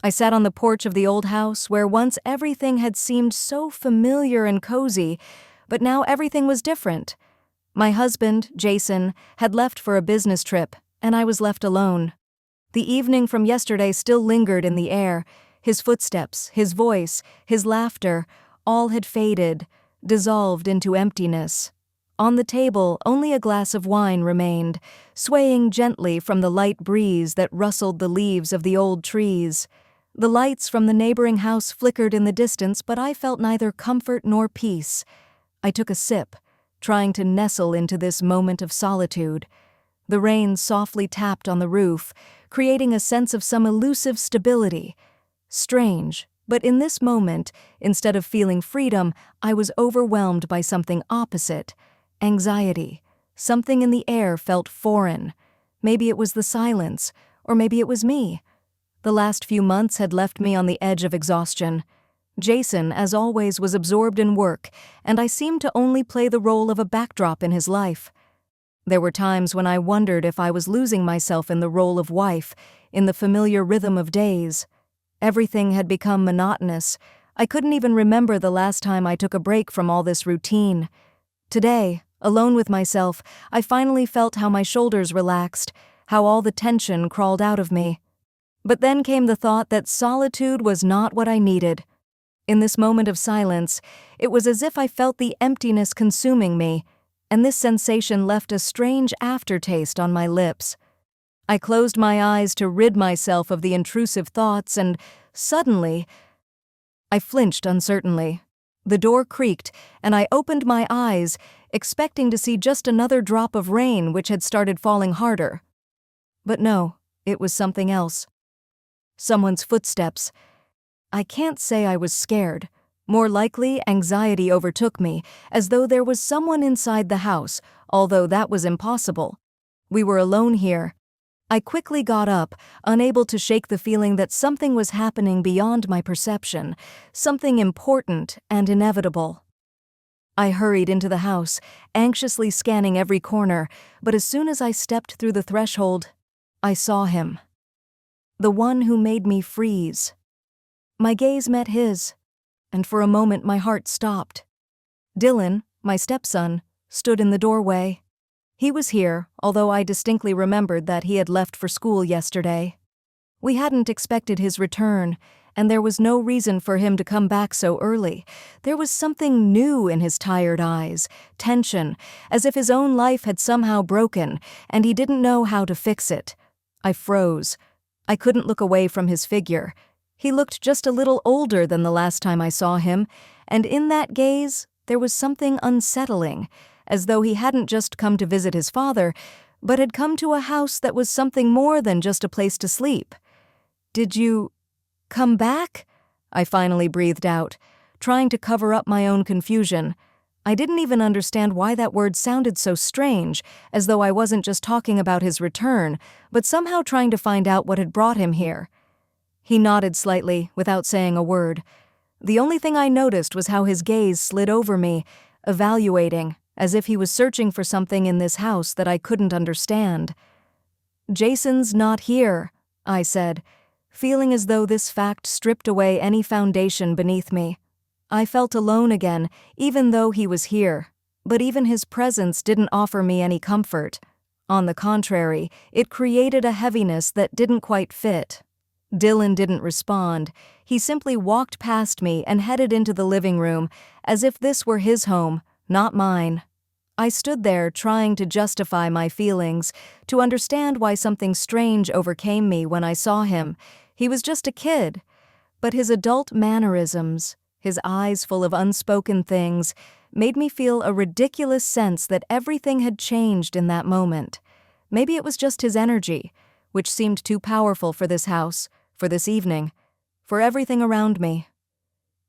I sat on the porch of the old house where once everything had seemed so familiar and cozy, but now everything was different. My husband, Jason, had left for a business trip, and I was left alone. The evening from yesterday still lingered in the air. His footsteps, his voice, his laughter, all had faded, dissolved into emptiness. On the table, only a glass of wine remained, swaying gently from the light breeze that rustled the leaves of the old trees. The lights from the neighboring house flickered in the distance, but I felt neither comfort nor peace. I took a sip, trying to nestle into this moment of solitude. The rain softly tapped on the roof, creating a sense of some elusive stability. Strange, but in this moment, instead of feeling freedom, I was overwhelmed by something opposite. Anxiety. Something in the air felt foreign. Maybe it was the silence, or maybe it was me. The last few months had left me on the edge of exhaustion. Jason, as always, was absorbed in work, and I seemed to only play the role of a backdrop in his life. There were times when I wondered if I was losing myself in the role of wife, in the familiar rhythm of days. Everything had become monotonous. I couldn't even remember the last time I took a break from all this routine. Today, alone with myself, I finally felt how my shoulders relaxed, how all the tension crawled out of me. But then came the thought that solitude was not what I needed. In this moment of silence, it was as if I felt the emptiness consuming me, and this sensation left a strange aftertaste on my lips. I closed my eyes to rid myself of the intrusive thoughts, and suddenly, I flinched uncertainly. The door creaked, and I opened my eyes, expecting to see just another drop of rain which had started falling harder. But no, it was something else. Someone's footsteps. I can't say I was scared. More likely, anxiety overtook me, as though there was someone inside the house, although that was impossible. We were alone here. I quickly got up, unable to shake the feeling that something was happening beyond my perception, something important and inevitable. I hurried into the house, anxiously scanning every corner, but as soon as I stepped through the threshold, I saw him. The one who made me freeze. My gaze met his, and for a moment my heart stopped. Dylan, my stepson, stood in the doorway. He was here, although I distinctly remembered that he had left for school yesterday. We hadn't expected his return, and there was no reason for him to come back so early. There was something new in his tired eyes, tension, as if his own life had somehow broken, and he didn't know how to fix it. I froze. I couldn't look away from his figure. He looked just a little older than the last time I saw him, and in that gaze, there was something unsettling, as though he hadn't just come to visit his father, but had come to a house that was something more than just a place to sleep. "Did you come back?" I finally breathed out, trying to cover up my own confusion. I didn't even understand why that word sounded so strange, as though I wasn't just talking about his return, but somehow trying to find out what had brought him here. He nodded slightly, without saying a word. The only thing I noticed was how his gaze slid over me, evaluating, as if he was searching for something in this house that I couldn't understand. "Jason's not here," I said, feeling as though this fact stripped away any foundation beneath me. I felt alone again, even though he was here, but even his presence didn't offer me any comfort. On the contrary, it created a heaviness that didn't quite fit. Dylan didn't respond. He simply walked past me and headed into the living room, as if this were his home, not mine. I stood there trying to justify my feelings, to understand why something strange overcame me when I saw him. He was just a kid, but his adult mannerisms, his eyes full of unspoken things, made me feel a ridiculous sense that everything had changed in that moment. Maybe it was just his energy, which seemed too powerful for this house, for this evening, for everything around me.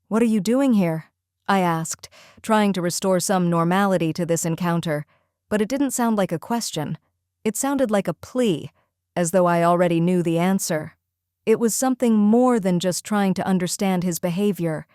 "What are you doing here?" I asked, trying to restore some normality to this encounter, but it didn't sound like a question. It sounded like a plea, as though I already knew the answer. It was something more than just trying to understand his behavior.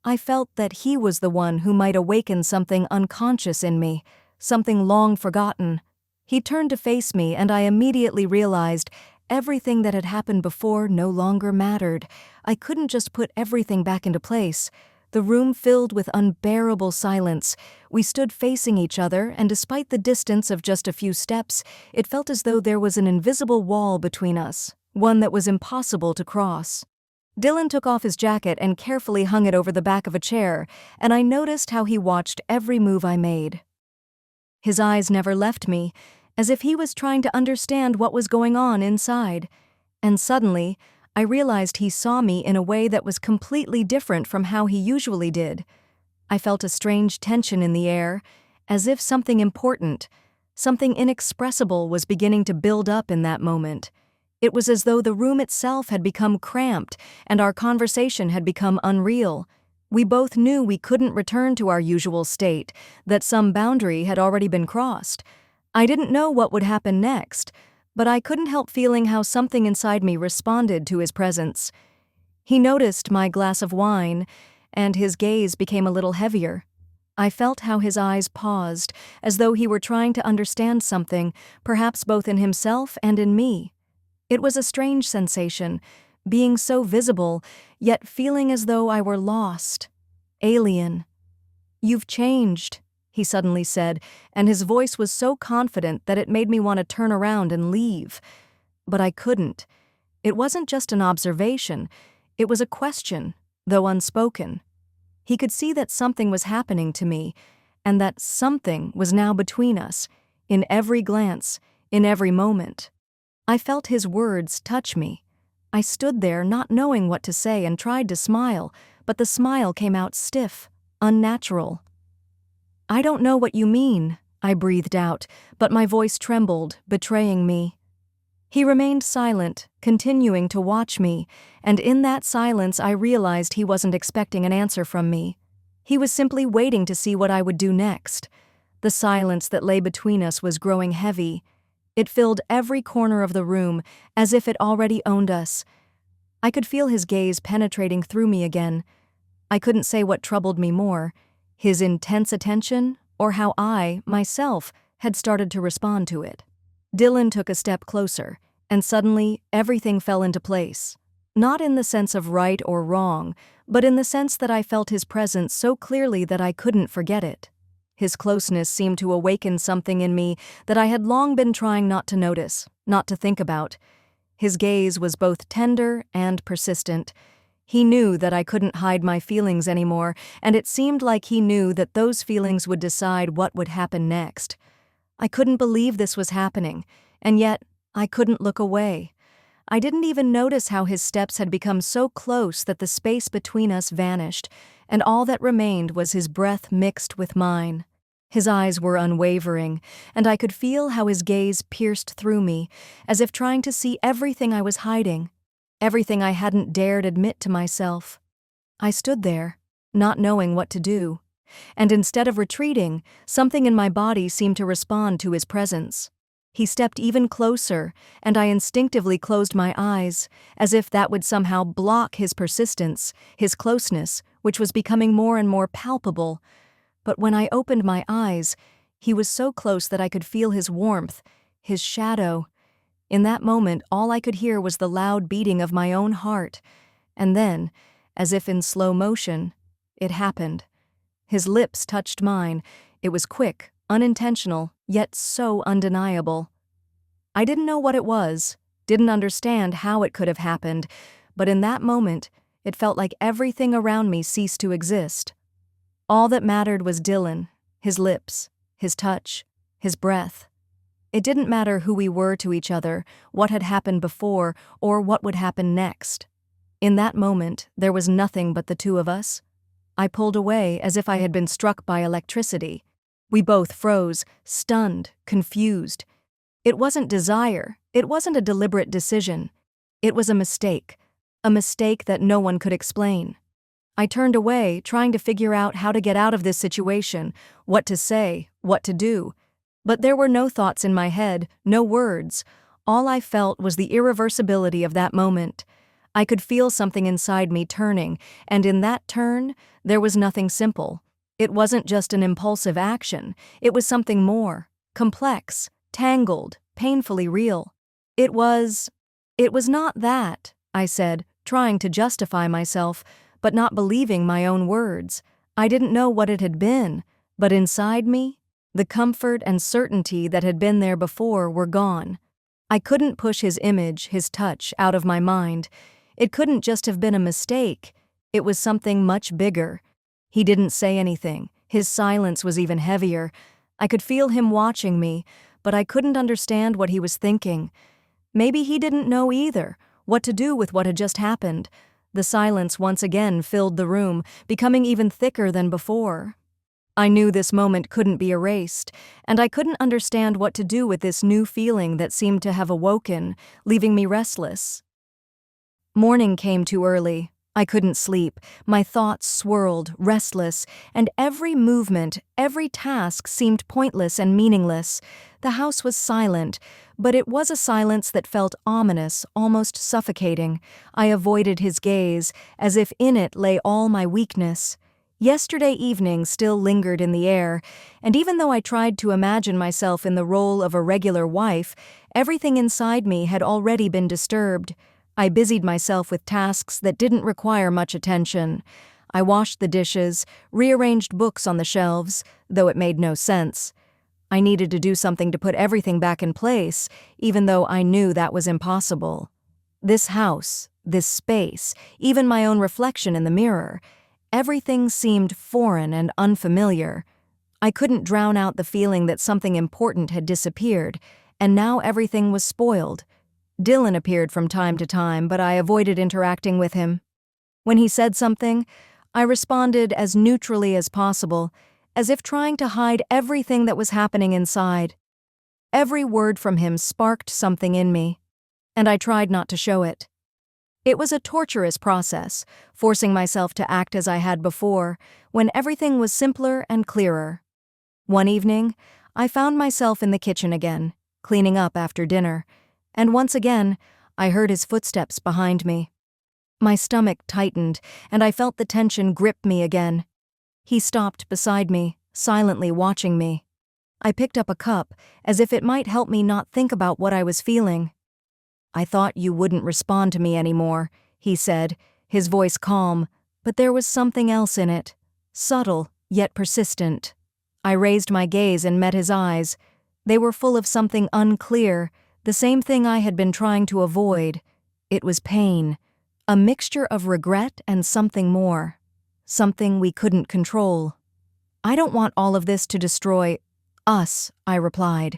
I felt that he was the one who might awaken something unconscious in me, something long forgotten. He turned to face me, and I immediately realized Everything that had happened before no longer mattered. I couldn't just put everything back into place. The room filled with unbearable silence. We stood facing each other, and despite the distance of just a few steps, it felt as though there was an invisible wall between us, one that was impossible to cross. Dylan took off his jacket and carefully hung it over the back of a chair, and I noticed how he watched every move I made. His eyes never left me, as if he was trying to understand what was going on inside. And suddenly, I realized he saw me in a way that was completely different from how he usually did. I felt a strange tension in the air, as if something important, something inexpressible was beginning to build up in that moment. It was as though the room itself had become cramped and our conversation had become unreal. We both knew we couldn't return to our usual state, that some boundary had already been crossed. I didn't know what would happen next, but I couldn't help feeling how something inside me responded to his presence. He noticed my glass of wine, and his gaze became a little heavier. I felt how his eyes paused, as though he were trying to understand something, perhaps both in himself and in me. It was a strange sensation, being so visible, yet feeling as though I were lost, alien. "You've changed," he suddenly said, and his voice was so confident that it made me want to turn around and leave. But I couldn't. It wasn't just an observation, it was a question, though unspoken. He could see that something was happening to me, and that something was now between us, in every glance, in every moment. I felt his words touch me. I stood there not knowing what to say and tried to smile, but the smile came out stiff, unnatural. "I don't know what you mean," I breathed out, but my voice trembled, betraying me. He remained silent, continuing to watch me, and in that silence I realized he wasn't expecting an answer from me. He was simply waiting to see what I would do next. The silence that lay between us was growing heavy. It filled every corner of the room, as if it already owned us. I could feel his gaze penetrating through me again. I couldn't say what troubled me more, his intense attention, or how I, myself, had started to respond to it. Dylan took a step closer, and suddenly everything fell into place. Not in the sense of right or wrong, but in the sense that I felt his presence so clearly that I couldn't forget it. His closeness seemed to awaken something in me that I had long been trying not to notice, not to think about. His gaze was both tender and persistent. He knew that I couldn't hide my feelings anymore, and it seemed like he knew that those feelings would decide what would happen next. I couldn't believe this was happening, and yet I couldn't look away. I didn't even notice how his steps had become so close that the space between us vanished, and all that remained was his breath mixed with mine. His eyes were unwavering, and I could feel how his gaze pierced through me, as if trying to see everything I was hiding, everything I hadn't dared admit to myself. I stood there, not knowing what to do, and instead of retreating, something in my body seemed to respond to his presence. He stepped even closer, and I instinctively closed my eyes, as if that would somehow block his persistence, his closeness, which was becoming more and more palpable. But when I opened my eyes, he was so close that I could feel his warmth, his shadow. In that moment, all I could hear was the loud beating of my own heart. And then, as if in slow motion, it happened. His lips touched mine. It was quick, unintentional, yet so undeniable. I didn't know what it was, didn't understand how it could have happened, but in that moment, it felt like everything around me ceased to exist. All that mattered was Dylan, his lips, his touch, his breath. It didn't matter who we were to each other, what had happened before, or what would happen next. In that moment, there was nothing but the two of us. I pulled away as if I had been struck by electricity. We both froze, stunned, confused. It wasn't desire, it wasn't a deliberate decision. It was a mistake that no one could explain. I turned away, trying to figure out how to get out of this situation, what to say, what to do. But there were no thoughts in my head, no words. All I felt was the irreversibility of that moment. I could feel something inside me turning, and in that turn, there was nothing simple. It wasn't just an impulsive action, it was something more, complex, tangled, painfully real. It was "It was not that," I said, trying to justify myself, but not believing my own words. I didn't know what it had been, but inside me, the comfort and certainty that had been there before were gone. I couldn't push his image, his touch, out of my mind. It couldn't just have been a mistake. It was something much bigger. He didn't say anything. His silence was even heavier. I could feel him watching me, but I couldn't understand what he was thinking. Maybe he didn't know either what to do with what had just happened. The silence once again filled the room, becoming even thicker than before. I knew this moment couldn't be erased, and I couldn't understand what to do with this new feeling that seemed to have awoken, leaving me restless. Morning came too early. I couldn't sleep. My thoughts swirled, restless, and every movement, every task seemed pointless and meaningless. The house was silent, but it was a silence that felt ominous, almost suffocating. I avoided his gaze, as if in it lay all my weakness. Yesterday evening still lingered in the air, and even though I tried to imagine myself in the role of a regular wife, everything inside me had already been disturbed. I busied myself with tasks that didn't require much attention. I washed the dishes, rearranged books on the shelves, though it made no sense. I needed to do something to put everything back in place, even though I knew that was impossible. This house, this space, even my own reflection in the mirror, everything seemed foreign and unfamiliar. I couldn't drown out the feeling that something important had disappeared, and now everything was spoiled. Dylan appeared from time to time, but I avoided interacting with him. When he said something, I responded as neutrally as possible, as if trying to hide everything that was happening inside. Every word from him sparked something in me, and I tried not to show it. It was a torturous process, forcing myself to act as I had before, when everything was simpler and clearer. One evening, I found myself in the kitchen again, cleaning up after dinner, and once again, I heard his footsteps behind me. My stomach tightened, and I felt the tension grip me again. He stopped beside me, silently watching me. I picked up a cup, as if it might help me not think about what I was feeling. "I thought you wouldn't respond to me anymore," he said, his voice calm, but there was something else in it, subtle yet persistent. I raised my gaze and met his eyes. They were full of something unclear, the same thing I had been trying to avoid. It was pain, a mixture of regret and something more, something we couldn't control. "I don't want all of this to destroy us," I replied,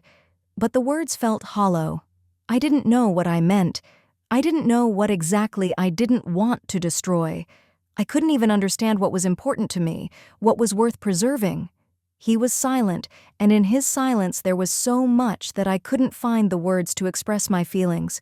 but the words felt hollow. I didn't know what I meant. I didn't know what exactly I didn't want to destroy. I couldn't even understand what was important to me, what was worth preserving. He was silent, and in his silence there was so much that I couldn't find the words to express my feelings.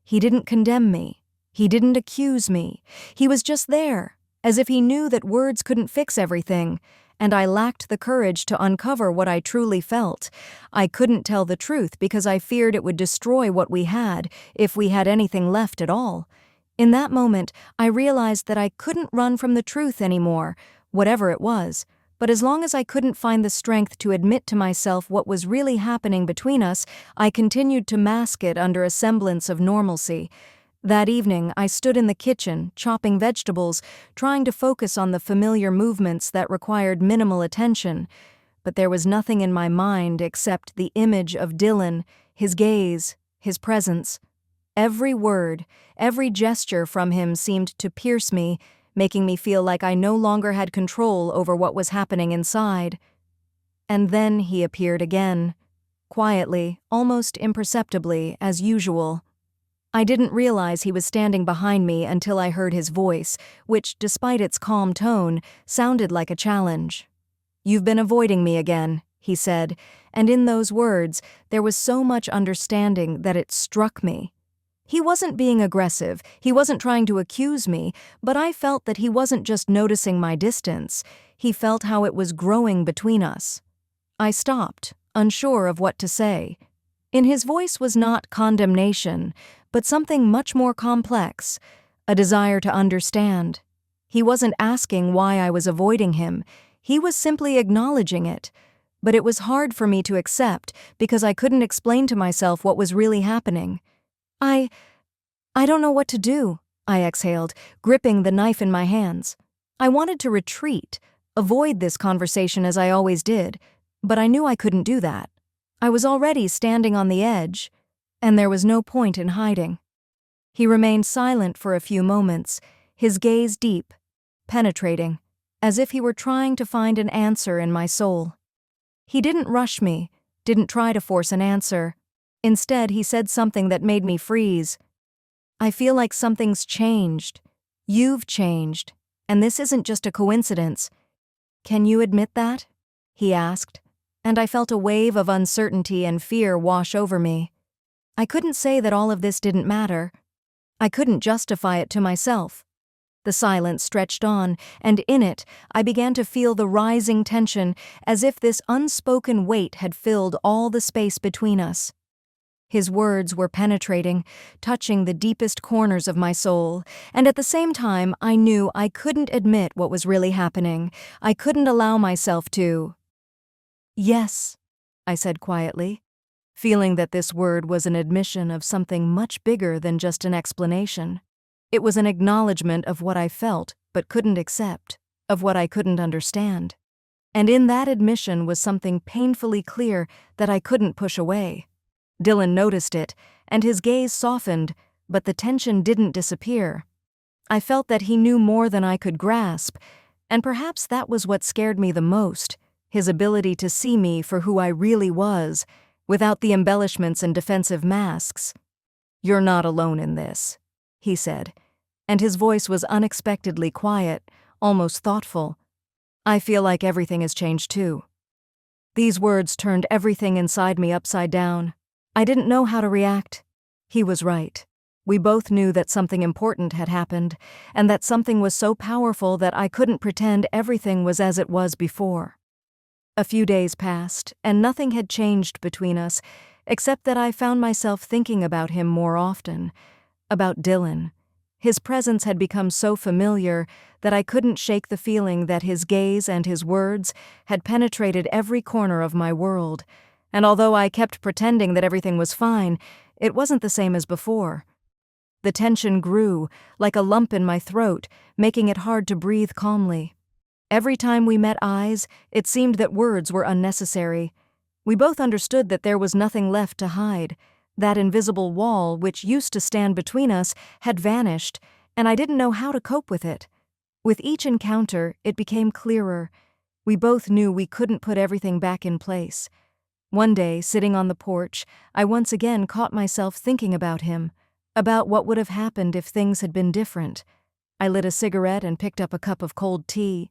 He didn't condemn me. He didn't accuse me. He was just there, as if he knew that words couldn't fix everything, and I lacked the courage to uncover what I truly felt. I couldn't tell the truth because I feared it would destroy what we had, if we had anything left at all. In that moment, I realized that I couldn't run from the truth anymore, whatever it was. But as long as I couldn't find the strength to admit to myself what was really happening between us, I continued to mask it under a semblance of normalcy. That evening, I stood in the kitchen, chopping vegetables, trying to focus on the familiar movements that required minimal attention. But there was nothing in my mind except the image of Dylan, his gaze, his presence. Every word, every gesture from him seemed to pierce me, making me feel like I no longer had control over what was happening inside. And then he appeared again, quietly, almost imperceptibly, as usual. I didn't realize he was standing behind me until I heard his voice, which, despite its calm tone, sounded like a challenge. "You've been avoiding me again," he said, and in those words, there was so much understanding that it struck me. He wasn't being aggressive, he wasn't trying to accuse me, but I felt that he wasn't just noticing my distance, he felt how it was growing between us. I stopped, unsure of what to say. In his voice was not condemnation, but something much more complex, a desire to understand. He wasn't asking why I was avoiding him, he was simply acknowledging it. But it was hard for me to accept because I couldn't explain to myself what was really happening. I don't know what to do, I exhaled, gripping the knife in my hands. I wanted to retreat, avoid this conversation as I always did, but I knew I couldn't do that. I was already standing on the edge, and there was no point in hiding. He remained silent for a few moments, his gaze deep, penetrating, as if he were trying to find an answer in my soul. He didn't rush me, didn't try to force an answer. Instead, he said something that made me freeze. I feel like something's changed. You've changed, and this isn't just a coincidence. Can you admit that? He asked, and I felt a wave of uncertainty and fear wash over me. I couldn't say that all of this didn't matter. I couldn't justify it to myself. The silence stretched on, and in it, I began to feel the rising tension, as if this unspoken weight had filled all the space between us. His words were penetrating, touching the deepest corners of my soul, and at the same time, I knew I couldn't admit what was really happening. I couldn't allow myself to. Yes, I said quietly, feeling that this word was an admission of something much bigger than just an explanation. It was an acknowledgement of what I felt but couldn't accept, of what I couldn't understand. And in that admission was something painfully clear that I couldn't push away. Dylan noticed it, and his gaze softened, but the tension didn't disappear. I felt that he knew more than I could grasp, and perhaps that was what scared me the most, his ability to see me for who I really was, without the embellishments and defensive masks. "You're not alone in this," he said, and his voice was unexpectedly quiet, almost thoughtful. "I feel like everything has changed too." These words turned everything inside me upside down. I didn't know how to react. He was right. We both knew that something important had happened, and that something was so powerful that I couldn't pretend everything was as it was before. A few days passed, and nothing had changed between us, except that I found myself thinking about him more often, about Dylan. His presence had become so familiar that I couldn't shake the feeling that his gaze and his words had penetrated every corner of my world, and although I kept pretending that everything was fine, it wasn't the same as before. The tension grew, like a lump in my throat, making it hard to breathe calmly. Every time we met eyes, it seemed that words were unnecessary. We both understood that there was nothing left to hide. That invisible wall, which used to stand between us, had vanished, and I didn't know how to cope with it. With each encounter, it became clearer. We both knew we couldn't put everything back in place. One day, sitting on the porch, I once again caught myself thinking about him, about what would have happened if things had been different. I lit a cigarette and picked up a cup of cold tea.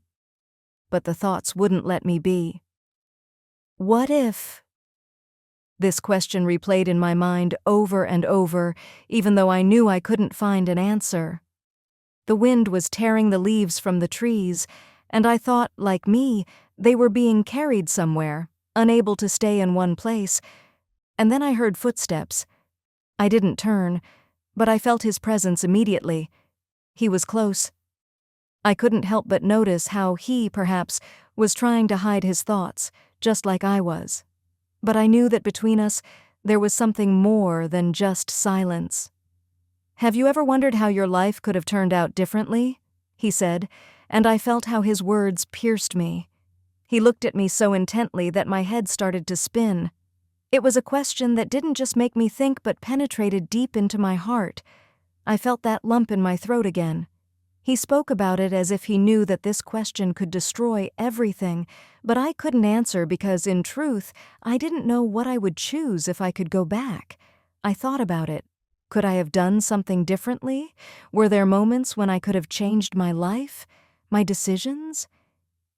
But the thoughts wouldn't let me be. What if? This question replayed in my mind over and over, even though I knew I couldn't find an answer. The wind was tearing the leaves from the trees, and I thought, like me, they were being carried somewhere, unable to stay in one place. And then I heard footsteps. I didn't turn, but I felt his presence immediately. He was close. I couldn't help but notice how he, perhaps, was trying to hide his thoughts, just like I was. But I knew that between us, there was something more than just silence. "Have you ever wondered how your life could have turned out differently?" he said, and I felt how his words pierced me. He looked at me so intently that my head started to spin. It was a question that didn't just make me think but penetrated deep into my heart. I felt that lump in my throat again. He spoke about it as if he knew that this question could destroy everything, but I couldn't answer because, in truth, I didn't know what I would choose if I could go back. I thought about it. Could I have done something differently? Were there moments when I could have changed my life, my decisions?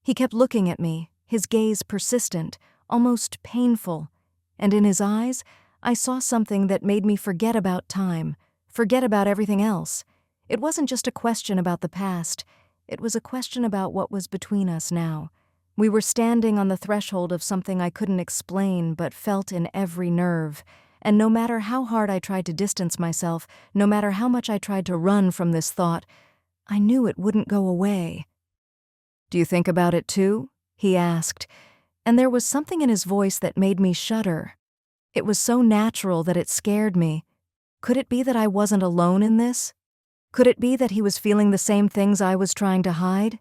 He kept looking at me, his gaze persistent, almost painful, and in his eyes, I saw something that made me forget about time, forget about everything else. It wasn't just a question about the past. It was a question about what was between us now. We were standing on the threshold of something I couldn't explain but felt in every nerve. And no matter how hard I tried to distance myself, no matter how much I tried to run from this thought, I knew it wouldn't go away. "Do you think about it too?" he asked, and there was something in his voice that made me shudder. It was so natural that it scared me. Could it be that I wasn't alone in this? Could it be that he was feeling the same things I was trying to hide?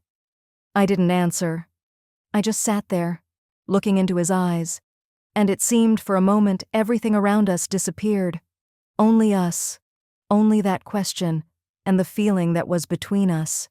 I didn't answer. I just sat there, looking into his eyes, and it seemed for a moment everything around us disappeared. Only us, only that question, and the feeling that was between us.